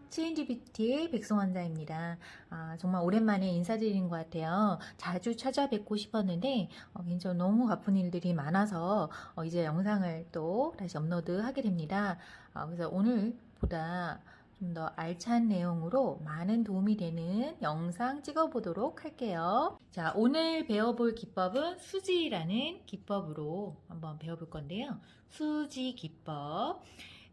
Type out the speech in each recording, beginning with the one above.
체인지 뷰티의 백송원자입니다. 정말 오랜만에 인사드리는 것 같아요. 자주 찾아뵙고 싶었는데 개인적으로 너무 바쁜 일들이 많아서 이제 영상을 또 다시 업로드하게 됩니다. 그래서 오늘보다 좀 더 알찬 내용으로 많은 도움이 되는 영상 찍어보도록 할게요. 자, 오늘 배워볼 기법은 수지라는 기법으로 한번 배워볼 건데요. 수지 기법.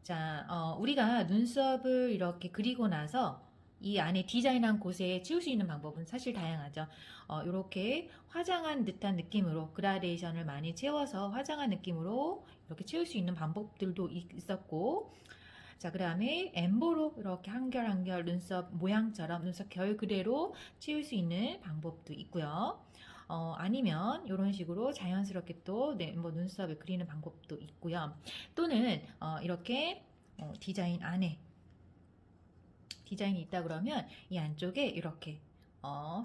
자, 우리가 눈썹을 이렇게 그리고 나서 이 안에 디자인한 곳에 채울 수 있는 방법은 사실 다양하죠. 이렇게 화장한 듯한 느낌으로 그라데이션을 많이 채워서 화장한 느낌으로 이렇게 채울 수 있는 방법들도 있었고, 자, 그 다음에 엠보로 이렇게 한결 한결 눈썹 모양처럼 눈썹 결 그대로 채울 수 있는 방법도 있고요. 아니면 이런 식으로 자연스럽게 또 눈썹을 그리는 방법도 있고요. 또는 이렇게 디자인 안에 디자인이 있다 그러면 이 안쪽에 이렇게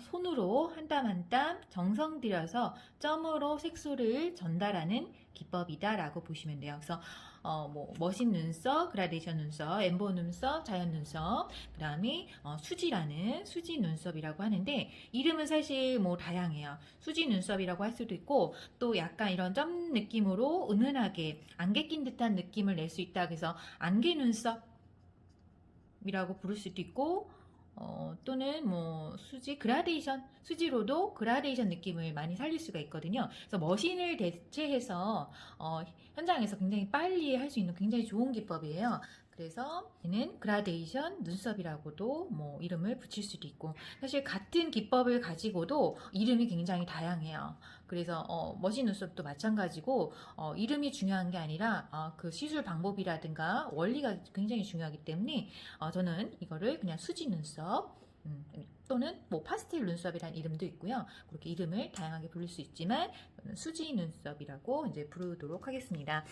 손으로 한 땀 한 땀 정성 들여서 점으로 색소를 전달하는 기법이다 라고 보시면 돼요. 그래서 머신 눈썹, 그라데이션 눈썹, 엠보 눈썹, 자연 눈썹, 그 다음에 수지라는 수지 눈썹이라고 하는데, 이름은 사실 뭐 다양해요. 수지 눈썹이라고 할 수도 있고, 또 약간 이런 점 느낌으로 은은하게 안개 낀 듯한 느낌을 낼 수 있다. 그래서 안개 눈썹이라고 부를 수도 있고, 또는 뭐 수지로도 그라데이션 느낌을 많이 살릴 수가 있거든요. 그래서 머신을 대체해서 현장에서 굉장히 빨리 할 수 있는 굉장히 좋은 기법이에요. 그래서 얘는 그라데이션 눈썹이라고도 뭐 이름을 붙일 수도 있고, 사실 같은 기법을 가지고도 이름이 굉장히 다양해요. 그래서 머신 눈썹도 마찬가지고 이름이 중요한 게 아니라 그 시술 방법이라든가 원리가 굉장히 중요하기 때문에 저는 이거를 그냥 수지 눈썹 또는 뭐 파스텔 눈썹이라는 이름도 있고요. 그렇게 이름을 다양하게 부를 수 있지만 수지 눈썹이라고 이제 부르도록 하겠습니다.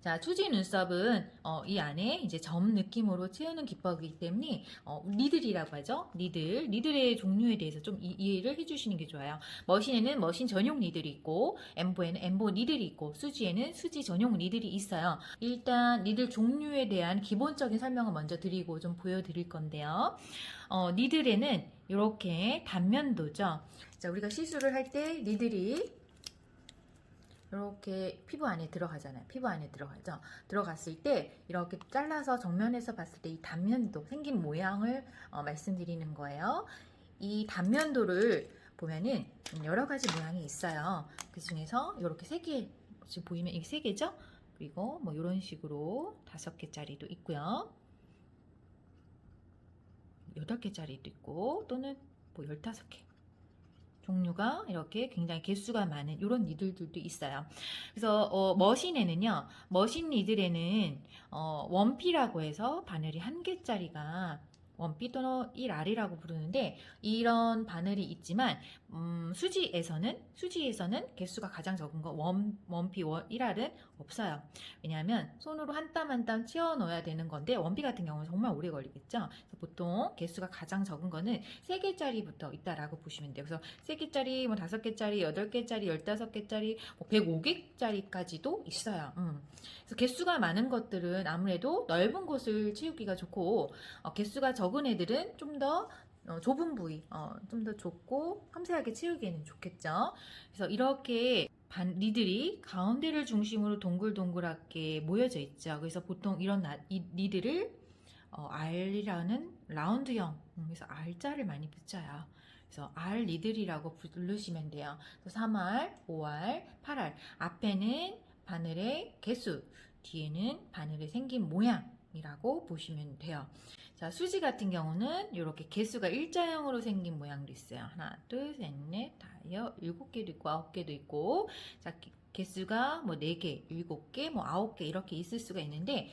자, 수지 눈썹은 이 안에 이제 점 느낌으로 채우는 기법이기 때문에 니들이라고 하죠. 니들의 종류에 대해서 좀 이해를 해주시는 게 좋아요. 머신에는 머신 전용 니들이 있고, 엠보에는 엠보 니들이 있고, 수지에는 수지 전용 니들이 있어요. 일단 니들 종류에 대한 기본적인 설명을 먼저 드리고 좀 보여드릴 건데요. 니들에는 이렇게 단면도죠. 자, 우리가 시술을 할 때 니들이 이렇게 피부 안에 들어가잖아요. 피부 안에 들어가죠. 들어갔을 때 이렇게 잘라서 정면에서 봤을 때 이 단면도 생긴 모양을 말씀드리는 거예요. 이 단면도를 보면은 여러 가지 모양이 있어요. 그 중에서 이렇게 세 개, 지금 보이면 이게 세 개죠? 그리고 뭐 이런 식으로 5개짜리도 있고요. 8개짜리도 있고, 또는 뭐 15개. 종류가 이렇게 굉장히 개수가 많은 이런 니들도 있어요. 그래서 머신 니들에는 원피라고 해서 바늘이 1개짜리가 원피 또는 1알이라고 부르는데, 이런 바늘이 있지만 수지에서는 개수가 가장 적은 거 원피 1알은 없어요. 왜냐하면 손으로 한 땀 한 땀 채워 넣어야 되는 건데, 원피 같은 경우는 정말 오래 걸리겠죠. 그래서 보통 개수가 가장 적은 거는 3개짜리부터 있다라고 보시면 돼요. 그래서 3개짜리, 뭐 5개짜리, 8개짜리, 15개짜리, 뭐 105개짜리까지도 있어요. 그래서 개수가 많은 것들은 아무래도 넓은 곳을 채우기가 좋고, 개수가 적은 애들은 좀 더 좁은 부위, 좀 더 좁고 섬세하게 채우기에는 좋겠죠. 그래서 이렇게 니들이 가운데를 중심으로 동글동글하게 모여져 있죠. 그래서 보통 이런 니들을 R이라는 라운드형, 그래서 R자를 많이 붙여요. 그래서 R 니들이라고 부르시면 돼요. 3R, 5R, 8R. 앞에는 바늘의 개수, 뒤에는 바늘의 생긴 모양이라고 보시면 돼요. 자, 수지 같은 경우는 이렇게 개수가 일자형으로 생긴 모양도 있어요. 하나, 둘, 셋, 넷, 다섯, 7개도 있고 9개도 있고, 자, 개수가 뭐 4개, 7개, 뭐 9개 이렇게 있을 수가 있는데,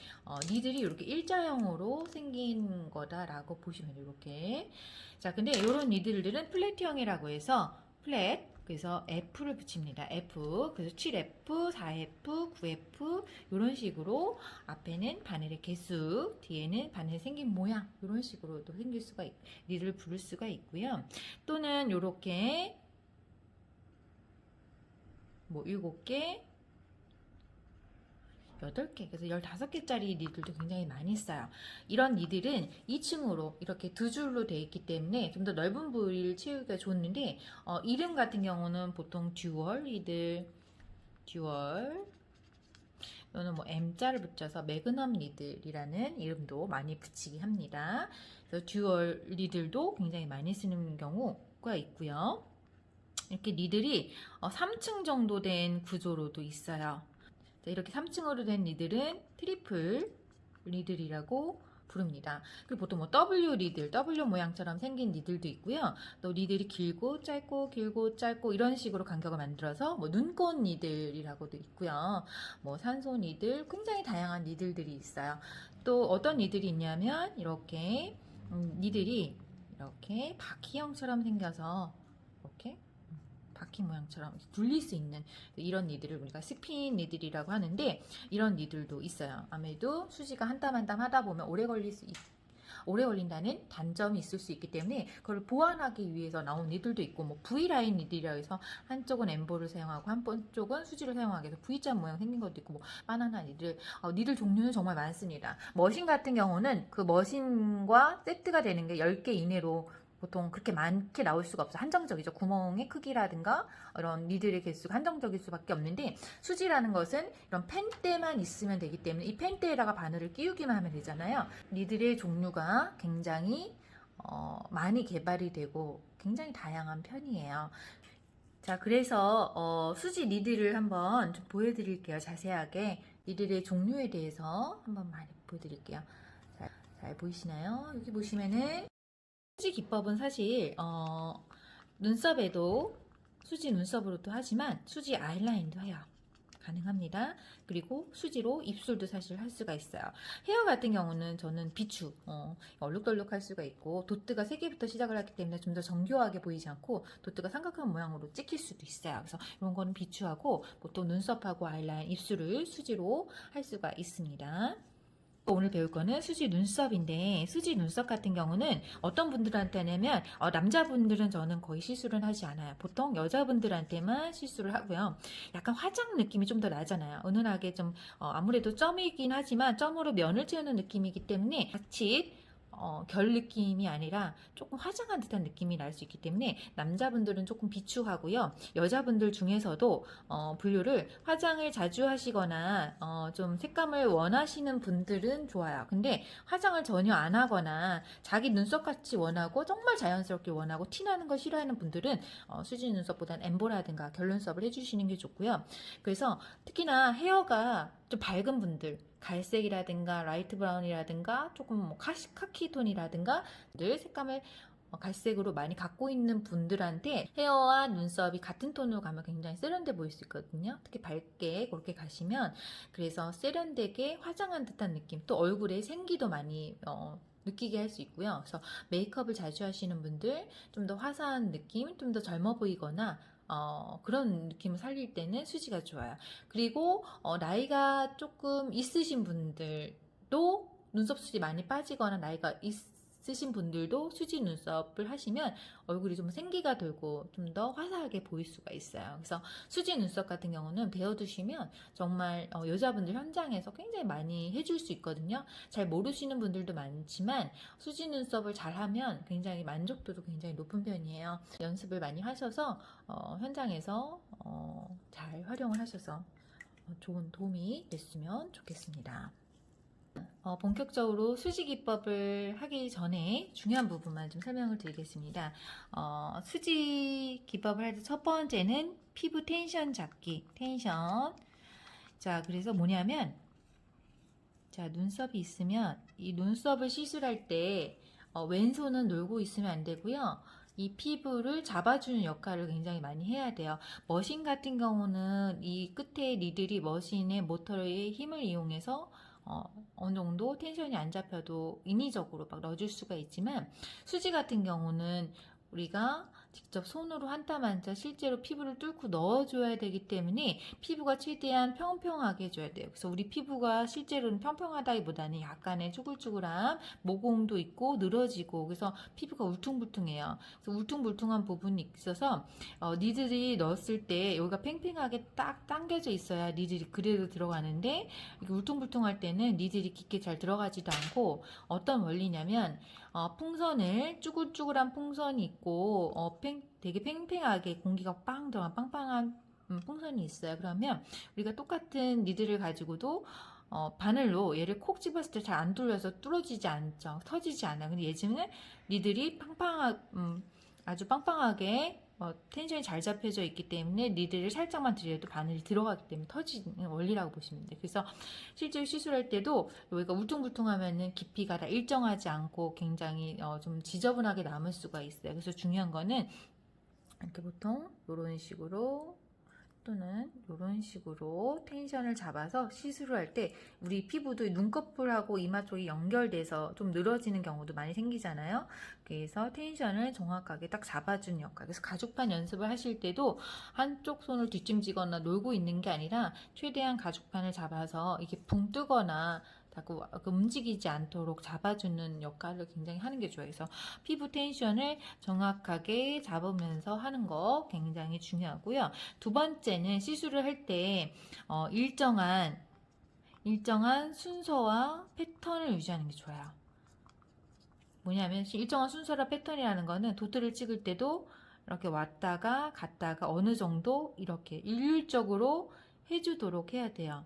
니들이 이렇게 일자형으로 생긴 거다라고 보시면 돼요. 이렇게. 자, 근데 이런 니들들은 플랫형이라고 해서 그래서 F를 붙입니다. F. 그래서 7F, 4F, 9F 이런 식으로 앞에는 바늘의 개수, 뒤에는 바늘 생긴 모양 이런 식으로도 니들 부를 수가 있고요. 또는 이렇게 뭐 7개, 8개, 그래서 15개짜리 니들도 굉장히 많이 써요. 이런 니들은 2층으로 이렇게 두 줄로 되어 있기 때문에 좀 더 넓은 부위를 채우기가 좋은데, 이름 같은 경우는 보통 듀얼 니들, 듀얼, 또는 뭐 M자를 붙여서 매그넘 니들이라는 이름도 많이 붙이기 합니다. 그래서 듀얼 니들도 굉장히 많이 쓰는 경우가 있고요. 이렇게 니들이 3층 정도 된 구조로도 있어요. 이렇게 3층으로 된 니들은 트리플 니들이라고 부릅니다. 그리고 보통 뭐 W 니들, W 모양처럼 생긴 니들도 있고요. 또 니들이 길고 짧고 길고 짧고 이런 식으로 간격을 만들어서 뭐 눈꽃 니들이라고도 있고요. 뭐 산소 니들, 굉장히 다양한 니들들이 있어요. 또 어떤 니들이 있냐면 이렇게 니들이 이렇게 바퀴형처럼 생겨서 이렇게 바퀴 모양처럼 굴릴 수 있는 이런 니들을 우리가 스핀 니들이라고 하는데, 이런 니들도 있어요. 아무래도 수지가 한 땀 한 땀 하다 보면 오래 걸린다는 단점이 있을 수 있기 때문에 그걸 보완하기 위해서 나온 니들도 있고, 뭐 V라인 니들이라고 해서 한쪽은 엠보를 사용하고 한쪽은 수지를 사용하게 해서 V자 모양 생긴 것도 있고, 뭐 바나나 니들, 니들 종류는 정말 많습니다. 머신 같은 경우는 그 머신과 세트가 되는 게 10개 이내로 보통 그렇게 많게 나올 수가 없어. 한정적이죠. 구멍의 크기라든가 이런 니들의 개수가 한정적일 수밖에 없는데, 수지라는 것은 이런 펜대만 있으면 되기 때문에 이 펜대에다가 바늘을 끼우기만 하면 되잖아요. 니들의 종류가 굉장히 많이 개발이 되고 굉장히 다양한 편이에요. 자, 그래서 수지 니들을 한번 좀 보여드릴게요. 자세하게 니들의 종류에 대해서 한번 많이 보여드릴게요. 자, 잘 보이시나요? 여기 보시면은 수지 기법은 사실 눈썹에도 수지 눈썹으로도 하지만 수지 아이라인도 해요. 가능합니다. 그리고 수지로 입술도 사실 할 수가 있어요. 헤어 같은 경우는 저는 비추, 얼룩덜룩 할 수가 있고, 도트가 3개부터 시작을 하기 때문에 좀 더 정교하게 보이지 않고 도트가 삼각형 모양으로 찍힐 수도 있어요. 그래서 이런 거는 비추하고, 보통 눈썹하고 아이라인, 입술을 수지로 할 수가 있습니다. 오늘 배울 거는 수지 눈썹인데, 수지 눈썹 같은 경우는 어떤 분들한테는 남자분들은 저는 거의 시술은 하지 않아요. 보통 여자분들한테만 시술을 하고요. 약간 화장 느낌이 좀 더 나잖아요. 은은하게 좀 아무래도 점이긴 하지만 점으로 면을 채우는 느낌이기 때문에 같이 결 느낌이 아니라 조금 화장한 듯한 느낌이 날 수 있기 때문에 남자분들은 조금 비추하고요. 여자분들 중에서도 분류를 화장을 자주 하시거나 좀 색감을 원하시는 분들은 좋아요. 근데 화장을 전혀 안 하거나 자기 눈썹같이 원하고 정말 자연스럽게 원하고 티나는 걸 싫어하는 분들은 수지 눈썹보다는 엠보라든가 결 눈썹을 해주시는 게 좋고요. 그래서 특히나 헤어가 좀 밝은 분들, 갈색이라든가 라이트 브라운이라든가 조금 뭐 카키 톤이라든가 늘 색감을 갈색으로 많이 갖고 있는 분들한테 헤어와 눈썹이 같은 톤으로 가면 굉장히 세련돼 보일 수 있거든요. 특히 밝게 그렇게 가시면, 그래서 세련되게 화장한 듯한 느낌, 또 얼굴에 생기도 많이 느끼게 할 수 있고요. 그래서 메이크업을 자주 하시는 분들, 좀 더 화사한 느낌, 좀 더 젊어 보이거나 그런 느낌을 살릴 때는 수지가 좋아요. 그리고 나이가 조금 있으신 분들도 눈썹 수지 많이 빠지거나 나이가 있으신 분들도 수지 눈썹을 하시면 얼굴이 좀 생기가 돌고 좀 더 화사하게 보일 수가 있어요. 그래서 수지 눈썹 같은 경우는 배워두시면 정말 여자분들 현장에서 굉장히 많이 해줄 수 있거든요. 잘 모르시는 분들도 많지만 수지 눈썹을 잘하면 굉장히 만족도도 굉장히 높은 편이에요. 연습을 많이 하셔서 현장에서 잘 활용을 하셔서 좋은 도움이 됐으면 좋겠습니다. 본격적으로 수지 기법을 하기 전에 중요한 부분만 좀 설명을 드리겠습니다. 수지 기법을 할 때 첫 번째는 피부 텐션 잡기, 텐션. 자, 그래서 뭐냐면, 자, 눈썹이 있으면 이 눈썹을 시술할 때 왼손은 놀고 있으면 안 되고요. 이 피부를 잡아주는 역할을 굉장히 많이 해야 돼요. 머신 같은 경우는 이 끝에 니들이 머신의 모터의 힘을 이용해서 어느 정도 텐션이 안 잡혀도 인위적으로 막 넣어줄 수가 있지만, 수지 같은 경우는 우리가 직접 손으로 한 땀 한 땀 실제로 피부를 뚫고 넣어줘야 되기 때문에 피부가 최대한 평평하게 해줘야 돼요. 그래서 우리 피부가 실제로는 평평하다기보다는 약간의 쭈글쭈글함, 모공도 있고 늘어지고 그래서 피부가 울퉁불퉁해요. 그래서 울퉁불퉁한 부분이 있어서 니들이 넣었을 때 여기가 팽팽하게 딱 당겨져 있어야 니들이 그대로 들어가는데 이렇게 울퉁불퉁할 때는 니들이 깊게 잘 들어가지도 않고 어떤 원리냐면 풍선을 쭈글쭈글한 풍선이 있고 되게 팽팽하게 공기가 빵 들어간 빵빵한 풍선이 있어요. 그러면 우리가 똑같은 니들을 가지고도 바늘로 얘를 콕 집었을 때 잘 안 뚫려서 뚫어지지 않죠. 터지지 않아. 근데 예전에는 니들이 아주 빵빵하게 텐션이 잘 잡혀져 있기 때문에 니들을 살짝만 들여도 바늘이 들어가기 때문에 터지는 원리라고 보시면 돼요. 그래서 실제로 시술할 때도 여기가 울퉁불퉁하면은 깊이가 다 일정하지 않고 굉장히 좀 지저분하게 남을 수가 있어요. 그래서 중요한 거는 이렇게 보통 이런 식으로 또는 이런 식으로 텐션을 잡아서 시술을 할 때 우리 피부도 눈꺼풀하고 이마 쪽이 연결돼서 좀 늘어지는 경우도 많이 생기잖아요. 그래서 텐션을 정확하게 딱 잡아주는 역할. 그래서 가죽판 연습을 하실 때도 한쪽 손을 뒷짐지거나 놀고 있는 게 아니라 최대한 가죽판을 잡아서 이게 붕 뜨거나 자꾸 움직이지 않도록 잡아주는 역할을 굉장히 하는 게 좋아요. 그래서 피부 텐션을 정확하게 잡으면서 하는 거 굉장히 중요하고요. 두 번째는 시술을 할 때 일정한 순서와 패턴을 유지하는 게 좋아요. 뭐냐면 일정한 순서와 패턴이라는 거는 도트를 찍을 때도 이렇게 왔다가 갔다가 어느 정도 이렇게 일률적으로 해주도록 해야 돼요.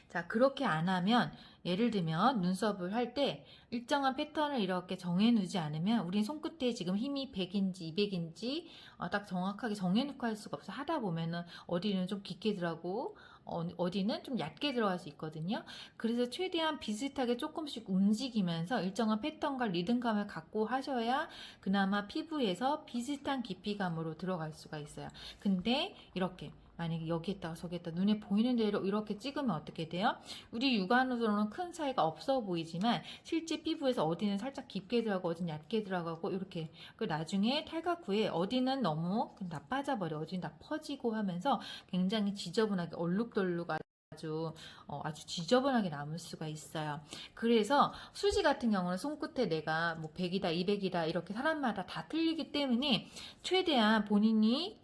자, 그렇게 안 하면 예를 들면 눈썹을 할 때 일정한 패턴을 이렇게 정해놓지 않으면 우린 손끝에 지금 힘이 100인지 200인지 딱 정확하게 정해놓고 할 수가 없어. 하다 보면은 어디는 좀 깊게 들어가고 어디는 좀 얕게 들어갈 수 있거든요. 그래서 최대한 비슷하게 조금씩 움직이면서 일정한 패턴과 리듬감을 갖고 하셔야 그나마 피부에서 비슷한 깊이감으로 들어갈 수가 있어요. 근데 이렇게 만약에 여기에다가 저기에다 눈에 보이는 대로 이렇게 찍으면 어떻게 돼요? 우리 육안으로는 큰 차이가 없어 보이지만 실제 피부에서 어디는 살짝 깊게 들어가고 어디는 얇게 들어가고 이렇게 나중에 탈각 후에 어디는 너무 다 빠져버려 어디는 다 퍼지고 하면서 굉장히 지저분하게 얼룩덜룩 아주 지저분하게 남을 수가 있어요. 그래서 수지 같은 경우는 손끝에 내가 뭐 100이다 200이다 이렇게 사람마다 다 틀리기 때문에 최대한 본인이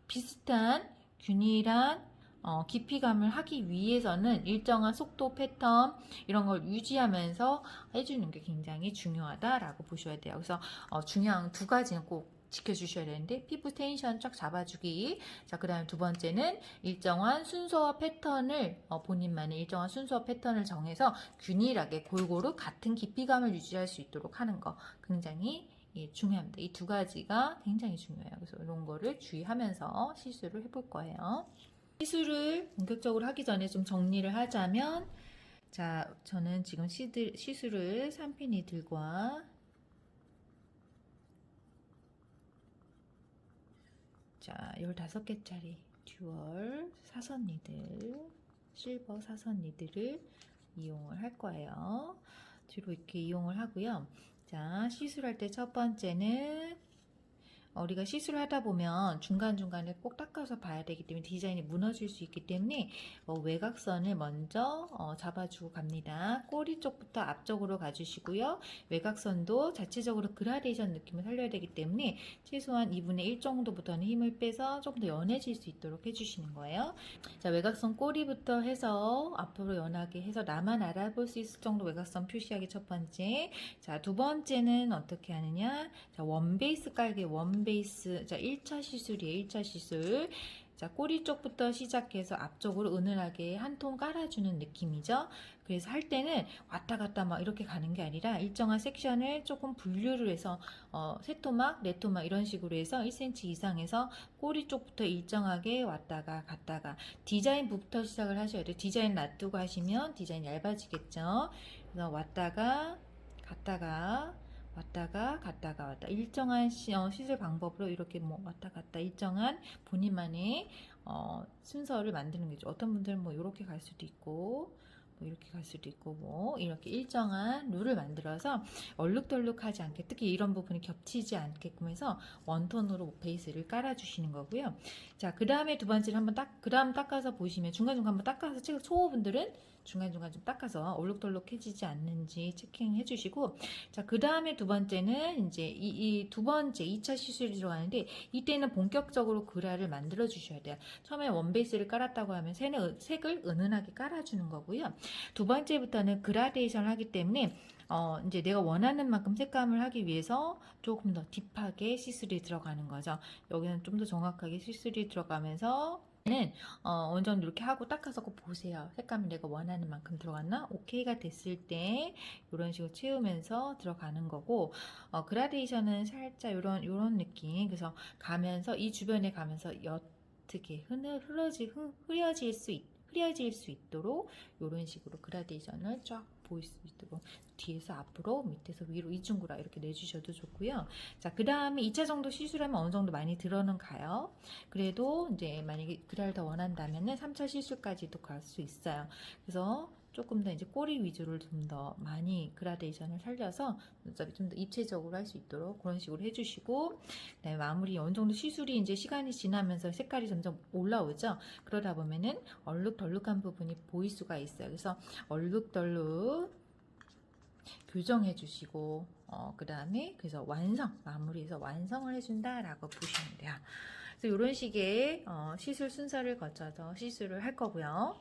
비슷한 균일한 깊이감을 하기 위해서는 일정한 속도 패턴 이런 걸 유지하면서 해주는 게 굉장히 중요하다라고 보셔야 돼요. 그래서 중요한 두 가지는 꼭 지켜주셔야 되는데 피부 텐션 쫙 잡아주기. 자, 그 다음에 두 번째는 일정한 순서와 패턴을 본인만의 일정한 순서와 패턴을 정해서 균일하게 골고루 같은 깊이감을 유지할 수 있도록 하는 거 굉장히 중요합니다. 이 두 가지가 굉장히 중요해요. 그래서 이런 거를 주의하면서 시술을 해볼 거예요. 시술을 본격적으로 하기 전에 좀 정리를 하자면, 자, 저는 지금 시술을 3핀 니들과 자, 15개짜리 듀얼 사선 니들, 실버 사선 니들을 이용을 할 거예요. 뒤로 이렇게 이용을 하고요. 자, 시술할 때 첫 번째는 우리가 시술을 하다 보면 중간중간에 꼭 닦아서 봐야 되기 때문에 디자인이 무너질 수 있기 때문에 외곽선을 먼저 잡아주고 갑니다. 꼬리 쪽부터 앞쪽으로 가주시고요. 외곽선도 자체적으로 그라데이션 느낌을 살려야 되기 때문에 최소한 2분의 1 정도부터는 힘을 빼서 좀 더 연해질 수 있도록 해주시는 거예요. 자, 외곽선 꼬리부터 해서 앞으로 연하게 해서 나만 알아볼 수 있을 정도 외곽선 표시하기 첫 번째. 자, 두 번째는 어떻게 하느냐. 자, 원베이스 깔기 원베이스. 자, 1차 시술이에요. 1차 시술. 자, 꼬리 쪽부터 시작해서 앞쪽으로 은은하게 한 통 깔아주는 느낌이죠. 그래서 할 때는 왔다 갔다 막 이렇게 가는 게 아니라 일정한 섹션을 조금 분류를 해서 세 토막, 네 토막 이런 식으로 해서 1cm 이상에서 꼬리 쪽부터 일정하게 왔다가 갔다가 디자인부터 시작을 하셔야 돼요. 디자인 놔두고 하시면 디자인 얇아지겠죠. 그래서 왔다가 갔다가 왔다가 갔다가 왔다 일정한 시술 방법으로 이렇게 뭐 왔다 갔다 일정한 본인만의 순서를 만드는 거죠. 어떤 분들은 뭐 이렇게 갈 수도 있고 뭐 이렇게 갈 수도 있고 뭐 이렇게 일정한 룰을 만들어서 얼룩덜룩하지 않게 특히 이런 부분이 겹치지 않게끔 해서 원톤으로 베이스를 깔아주시는 거고요. 자, 그 다음에 두 번째를 한번 그 다음 닦아서 보시면 중간중간 한번 닦아서 초보분들은 중간중간 좀 닦아서 얼룩덜룩해지지 않는지 체킹해 주시고, 자, 그 다음에 두 번째는 이제 이 두 번째 2차 시술이 들어가는데 이때는 본격적으로 그라를 만들어 주셔야 돼요. 처음에 원베이스를 깔았다고 하면 색을 은은하게 깔아주는 거고요. 두 번째부터는 그라데이션을 하기 때문에 이제 내가 원하는 만큼 색감을 하기 위해서 조금 더 딥하게 시술이 들어가는 거죠. 여기는 좀 더 정확하게 시술이 들어가면서 는 어느 정도 이렇게 하고 닦아서 꼭 보세요. 색감이 내가 원하는 만큼 들어갔나? 오케이가 됐을 때 이런 식으로 채우면서 들어가는 거고, 그라데이션은 살짝 요런 느낌. 그래서 가면서 이 주변에 가면서 옅게 흐려질 수 있도록 이런 식으로 그라데이션을 쫙 보일 수 있도록 뒤에서 앞으로 밑에서 위로 이중구라 이렇게 내주셔도 좋고요. 자, 그 다음에 2차 정도 시술하면 어느 정도 많이 들어는 가요. 그래도 이제 만약에 그라를 더 원한다면은 3차 시술까지도 갈 수 있어요. 그래서 조금 더 이제 꼬리 위주를 좀 더 많이 그라데이션을 살려서 어차피 좀 더 입체적으로 할 수 있도록 그런 식으로 해주시고, 그다음에 마무리 어느 정도 시술이 이제 시간이 지나면서 색깔이 점점 올라오죠. 그러다 보면은 얼룩덜룩한 부분이 보일 수가 있어요. 그래서 얼룩덜룩 교정해 주시고, 그 다음에 그래서 마무리해서 완성을 해준다라고 보시면 돼요. 그래서 이런 식의 시술 순서를 거쳐서 시술을 할 거고요.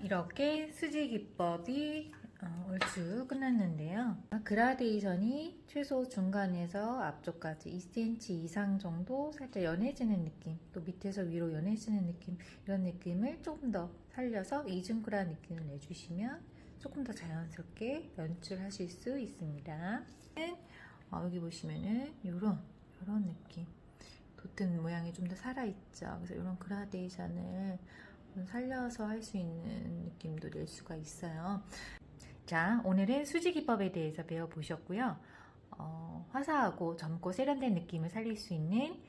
이렇게 수지 기법이 얼추 끝났는데요. 그라데이션이 최소 중간에서 앞쪽까지 2cm 이상 정도 살짝 연해지는 느낌, 또 밑에서 위로 연해지는 느낌, 이런 느낌을 조금 더 살려서 이중그라 느낌을 내주시면 조금 더 자연스럽게 연출하실 수 있습니다. 여기 보시면은 이런 느낌, 돋튼 모양이 좀 더 살아있죠. 그래서 이런 그라데이션을 살려서 할 수 있는 느낌도 낼 수가 있어요. 자, 오늘은 수지 기법에 대해서 배워보셨고요. 화사하고 젊고 세련된 느낌을 살릴 수 있는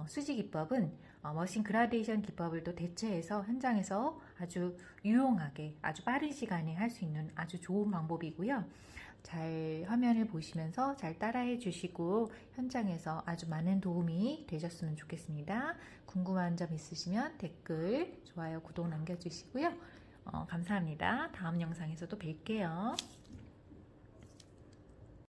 수지 기법은 머신 그라데이션 기법을 또 대체해서 현장에서 아주 유용하게 아주 빠른 시간에 할 수 있는 아주 좋은 방법이고요. 잘 화면을 보시면서 잘 따라해 주시고 현장에서 아주 많은 도움이 되셨으면 좋겠습니다. 궁금한 점 있으시면 댓글, 좋아요, 구독 남겨주시고요. 감사합니다. 다음 영상에서도 뵐게요.